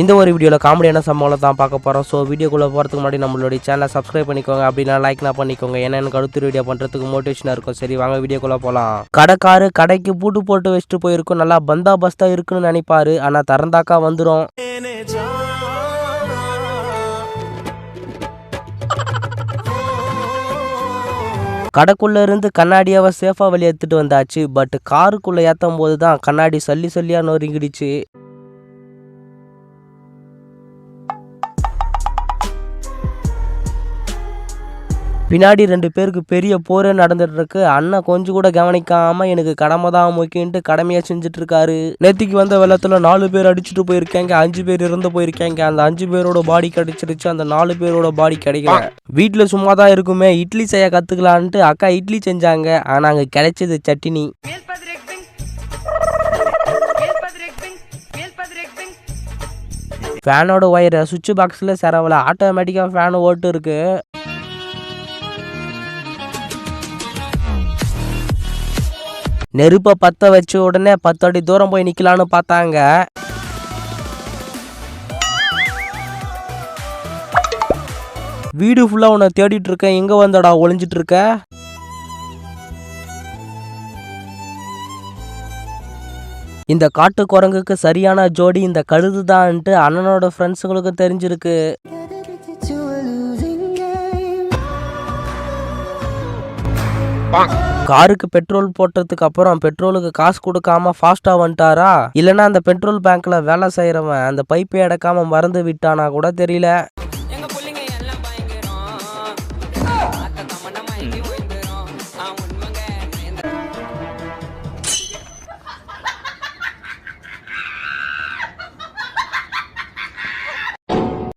இந்த ஒரு வீடியோவில் காமெடியான சம்பவம் தான் பார்க்க போகிறோம். ஸோ வீடியோக்குள்ளே போகிறதுக்கு முன்னாடி நம்மளுடைய சேனலை சப்ஸ்கிரைப் பண்ணிக்கோங்க, அப்படின்னா லைக்னா பண்ணிக்கோங்க. ஏன்னா எனக்கு அடுத்த வீடியோ பண்ணுறதுக்கு மோட்டிவேஷனாக இருக்கும். சரி வாங்க வீடியோக்குள்ளே போகலாம். கடைக்காரு கடைக்கு பூட்டு போட்டு வச்சுட்டு போயிருக்கும். நல்லா பந்தாபஸ்தாக இருக்குன்னு நினைப்பாரு, ஆனால் திறந்தாக்கா வந்துடும். கடைக்குள்ள இருந்து கண்ணாடியாவை சேஃபா வெளியே எடுத்துட்டு வந்தாச்சு. பட் காருக்குள்ள ஏற்றும் போது தான் கண்ணாடி சல்லி சல்லியா நொறுங்கிடுச்சு. பின்னாடி 2 பேருக்கு பெரிய போரே நடந்துட்டு இருக்கு. அண்ணன் கொஞ்சம் கூட கவனிக்காம எனக்கு கடமை தான் முக்கியன்ட்டு கடமையா செஞ்சுட்டு இருக்காரு. நேத்திக்கு வந்த வெள்ளத்துல 4 பேர் அடிச்சுட்டு போயிருக்காங்க, 5 பேர் இறந்து போயிருக்காங்க. அந்த 5 பேரோட பாடி கிடைச்சிருச்சு, அந்த 4 பேரோட பாடி கிடைக்கல. வீட்டுல சும்மா தான் இருக்குமே, இட்லி செய்ய கத்துக்கலான்ட்டு அக்கா இட்லி செஞ்சாங்க. ஆனா அங்க கிடைச்சது சட்டினி. ஃபேனோட ஒயர் சுவிட்ச் பாக்ஸ்ல சேரவல, ஆட்டோமேட்டிக்கா ஃபேன் ஓட்டு இருக்கு. நெருப்பை பற்ற வச்ச உடனே 10 அடி தூரம் போய் நிக்கலான்னு பார்த்தாங்க. வீடு ஃபுல்லா உன்னை தேடிட்டு இருக்கேன், எங்க வந்தடா ஒளிஞ்சிட்டு இருக்க? இந்த காட்டு குரங்குக்கு சரியான ஜோடி இந்த கழுது தான்ட்டு அண்ணனோட ஃப்ரெண்ட்ஸுங்களுக்கு தெரிஞ்சிருக்கு. காருக்கு பெட்ரோல் போட்டதுக்கு அப்புறம் பெட்ரோலுக்கு காசு கொடுக்காம ஃபாஸ்டா வந்துட்டாரா, இல்லைன்னா அந்த பெட்ரோல் பேங்க்ல வேலை செய்யறவன் அந்த பைப்பை அடக்காம மறந்து விட்டானா கூட தெரியல.